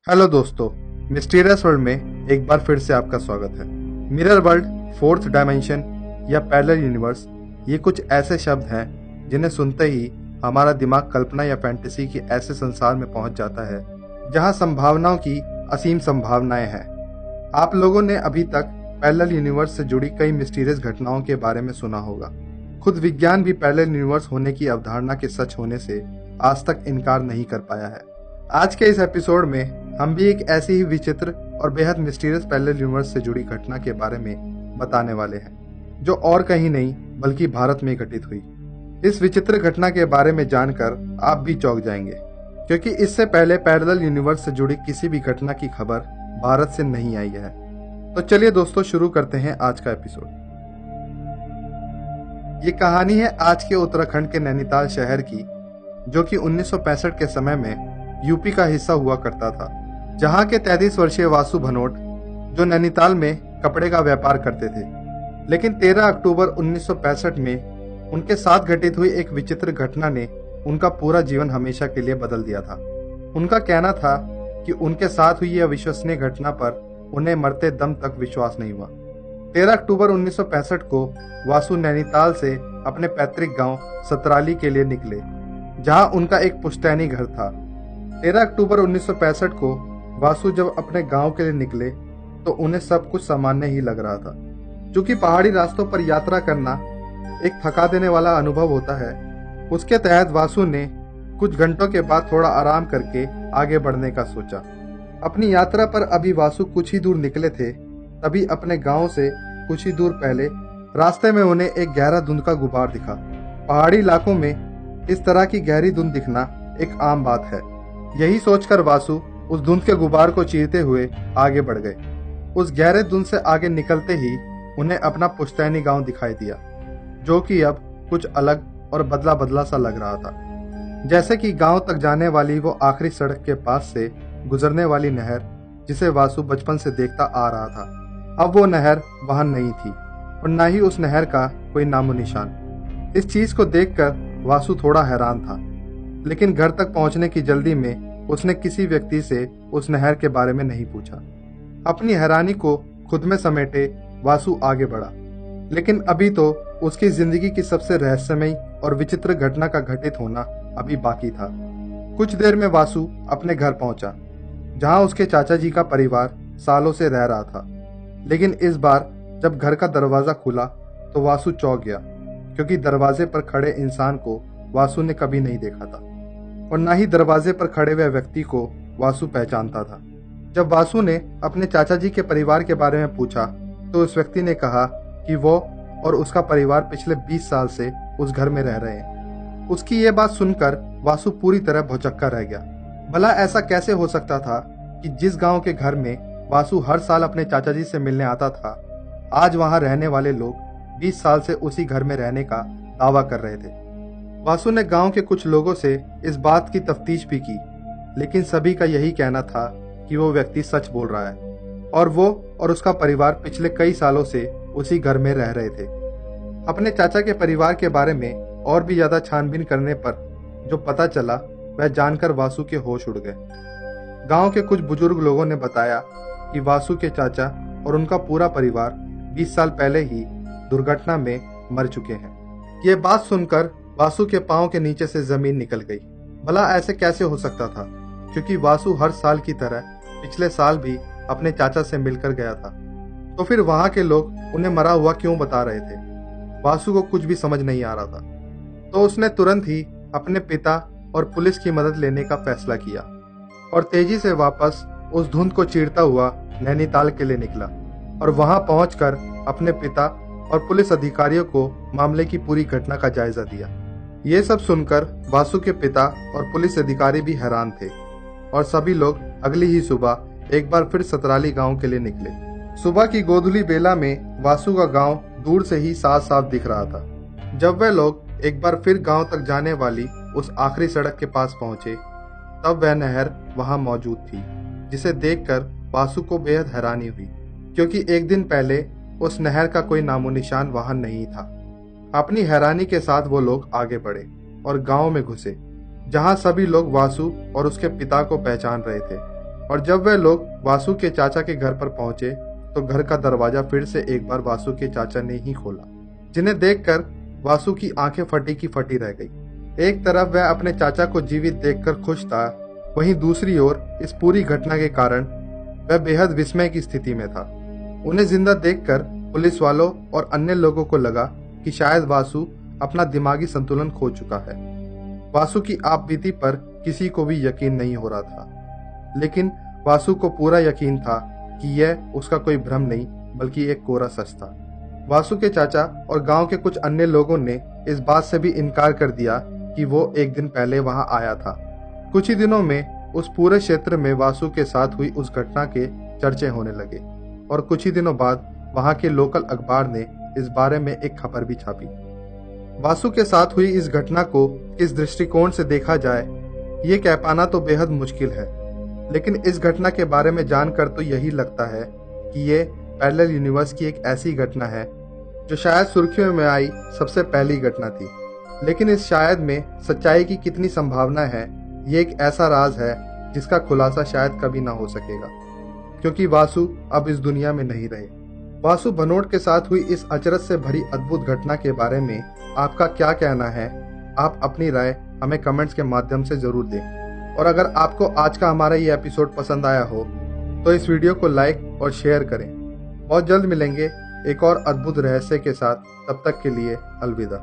Hello दोस्तों, mysterious world में एक बार फिर से आपका स्वागत है। मिरर वर्ल्ड, फोर्थ डायमेंशन या पैरेलल यूनिवर्स, ये कुछ ऐसे शब्द हैं जिन्हें सुनते ही हमारा दिमाग कल्पना या फैंटेसी के ऐसे संसार में पहुंच जाता है जहां संभावनाओं की असीम संभावनाएं हैं। आप लोगों ने अभी तक पैरेलल यूनिवर्स से जुड़ी कई मिस्टीरियस घटनाओं के बारे में सुना होगा। खुद विज्ञान भी पैरेलल यूनिवर्स होने की अवधारणा के सच होने से आज तक इनकार नहीं कर पाया है। आज के इस एपिसोड में हम भी एक ऐसी ही विचित्र और बेहद मिस्टीरियस पैरेलल यूनिवर्स से जुड़ी घटना के बारे में बताने वाले हैं, जो और कहीं नहीं बल्कि भारत में घटित हुई। इस विचित्र घटना के बारे में जानकर आप भी चौंक जाएंगे, क्योंकि इससे पहले पैरेलल यूनिवर्स से जुड़ी किसी भी घटना की खबर भारत से नहीं आई है। तो चलिए दोस्तों, शुरू करते हैं आज का एपिसोड। ये कहानी है आज के उत्तराखंड के नैनीताल शहर की, जो कि 1965 के समय में यूपी का हिस्सा हुआ करता था। जहां के 33 वर्षीय वासु भनोट, जो नैनीताल में कपड़े का व्यापार करते थे, लेकिन 13 अक्टूबर 1965 में उनके साथ घटित हुई एक विचित्र घटना ने उनका पूरा जीवन हमेशा के लिए बदल दिया था। उनका कहना था कि उनके साथ हुई यह अविश्वसनीय घटना पर उन्हें मरते दम तक विश्वास नहीं हुआ। 13 अक्टूबर 1965 को वासु नैनीताल से अपने पैतृक गांव सतराली के लिए निकले, जहां उनका एक पुश्तैनी घर था। 13 अक्टूबर 1965 को वासु जब अपने गांव के लिए निकले तो उन्हें सब कुछ सामान्य ही लग रहा था। क्योंकि पहाड़ी रास्तों पर यात्रा करना एक थका देने वाला अनुभव होता है, उसके तहत वासु ने कुछ घंटों के बाद थोड़ा आराम करके आगे बढ़ने का सोचा। अपनी यात्रा पर अभी वासु कुछ ही दूर निकले थे, तभी अपने गांव से कुछ ही दूर पहले रास्ते में उन्हें एक गहरा धुंध का गुबार दिखा। पहाड़ी इलाकों में इस तरह की गहरी धुंध दिखना एक आम बात है। यही सोचकर वासु उस धुंध के गुबार को चीरते हुए आगे बढ़ गए। उस गहरे धुंध से आगे निकलते ही उन्हें अपना पुश्तैनी गांव दिखाई दिया, जो कि अब कुछ अलग और बदला बदला सा लग रहा था। जैसे कि गांव तक जाने वाली वो आखिरी सड़क के पास से गुजरने वाली नहर, जिसे वासु बचपन से देखता आ रहा था, अब वो नहर वहां नहीं थी और न ही उस नहर का कोई नामो निशान। इस चीज को देखकर वासु थोड़ा हैरान था, लेकिन घर तक पहुंचने की जल्दी में उसने किसी व्यक्ति से उस नहर के बारे में नहीं पूछा। अपनी हैरानी को खुद में समेटे वासु आगे बढ़ा, लेकिन अभी तो उसकी जिंदगी की सबसे रहस्यमयी और विचित्र घटना का घटित होना अभी बाकी था। कुछ देर में वासु अपने घर पहुंचा, जहां उसके चाचा जी का परिवार सालों से रह रहा था। लेकिन इस बार जब घर का दरवाजा खुला तो वासु चौंक गया, क्योंकि दरवाजे पर खड़े इंसान को वासु ने कभी नहीं देखा था और न ही दरवाजे पर खड़े हुए व्यक्ति को वासु पहचानता था। जब वासु ने अपने चाचा जी के परिवार के बारे में पूछा तो उस व्यक्ति ने कहा कि वो और उसका परिवार पिछले 20 साल से उस घर में रह रहे हैं। उसकी ये बात सुनकर वासु पूरी तरह भौचक्का रह गया। भला ऐसा कैसे हो सकता था कि जिस गांव के घर में वासु हर साल अपने चाचा जी से मिलने आता था, आज वहां रहने वाले लोग 20 साल से उसी घर में रहने का दावा कर रहे थे। वासु ने गांव के कुछ लोगों से इस बात की तफ्तीश भी की, लेकिन सभी का यही कहना था कि वो व्यक्ति सच बोल रहा है और वो और उसका परिवार पिछले कई सालों से उसी घर में रह रहे थे। अपने चाचा के परिवार के बारे में और भी ज्यादा छानबीन करने पर जो पता चला, वह जानकर वासु के होश उड़ गए। गांव के कुछ बुजुर्ग लोगों ने बताया कि वासु के चाचा और उनका पूरा परिवार 20 साल पहले ही दुर्घटना में मर चुके हैं। ये बात सुनकर वासु के पांव के नीचे से जमीन निकल गई। भला ऐसे कैसे हो सकता था, क्योंकि वासु हर साल की तरह पिछले साल भी अपने चाचा से मिलकर गया था। तो फिर वहां के लोग उन्हें मरा हुआ क्यों बता रहे थे? वासु को कुछ भी समझ नहीं आ रहा था। तो उसने तुरंत ही अपने पिता और पुलिस की मदद लेने का फैसला किया और तेजी से वापस उस धुंध को चीरता हुआ नैनीताल के लिए निकला और वहां पहुंचकर अपने पिता और पुलिस अधिकारियों को मामले की पूरी घटना का जायजा दिया। ये सब सुनकर वासु के पिता और पुलिस अधिकारी भी हैरान थे और सभी लोग अगली ही सुबह एक बार फिर सतराली गांव के लिए निकले। सुबह की गोधूली बेला में वासु का गांव दूर से ही साफ साफ दिख रहा था। जब वे लोग एक बार फिर गांव तक जाने वाली उस आखिरी सड़क के पास पहुंचे, तब वह नहर वहां मौजूद थी, जिसे देखकर वासु को बेहद हैरानी हुई, क्योंकि एक दिन पहले उस नहर का कोई नामो निशान वहां नहीं था। अपनी हैरानी के साथ वो लोग आगे बढ़े और गांव में घुसे, जहां सभी लोग वासु और उसके पिता को पहचान रहे थे। और जब वह लोग वासु के चाचा के घर पर पहुंचे तो घर का दरवाजा फिर से एक बार वासु के चाचा ने ही खोला, जिन्हें देखकर वासु की आंखें फटी की फटी रह गई। एक तरफ वह अपने चाचा को जीवित देखकर खुश था, वहीं दूसरी ओर इस पूरी घटना के कारण वह बेहद विस्मय की स्थिति में था। उन्हें जिंदा देखकर पुलिस वालों और अन्य लोगों को लगा कि शायद वासु अपना दिमागी संतुलन खो चुका है। वासु की आपबीती पर किसी को भी यकीन नहीं हो रहा था, लेकिन वासु को पूरा यकीन था कि यह उसका कोई भ्रम नहीं बल्कि एक कोरा सच था। वासु के चाचा और गांव के कुछ अन्य लोगों ने इस बात से भी इनकार कर दिया कि वो एक दिन पहले वहां आया था। कुछ ही दिनों में उस पूरे क्षेत्र में वासु के साथ हुई उस घटना के चर्चे होने लगे और कुछ ही दिनों बाद वहां के लोकल अखबार ने इस बारे में एक खबर भी छापी। वासु के साथ हुई इस घटना को किस दृष्टिकोण से देखा जाए ये कह पाना तो बेहद मुश्किल है, लेकिन इस घटना के बारे में जानकर तो यही लगता है कि ये पैरेलल यूनिवर्स की एक ऐसी घटना है जो शायद सुर्खियों में आई सबसे पहली घटना थी। लेकिन इस शायद में सच्चाई की कितनी संभावना है ये एक ऐसा राज है जिसका खुलासा शायद कभी ना हो सकेगा, क्योंकि वासु अब इस दुनिया में नहीं रहे। वासु भनोट के साथ हुई इस अचरज से भरी अद्भुत घटना के बारे में आपका क्या कहना है? आप अपनी राय हमें कमेंट्स के माध्यम से जरूर दें। और अगर आपको आज का हमारा ये एपिसोड पसंद आया हो तो इस वीडियो को लाइक और शेयर करें। बहुत जल्द मिलेंगे एक और अद्भुत रहस्य के साथ, तब तक के लिए अलविदा।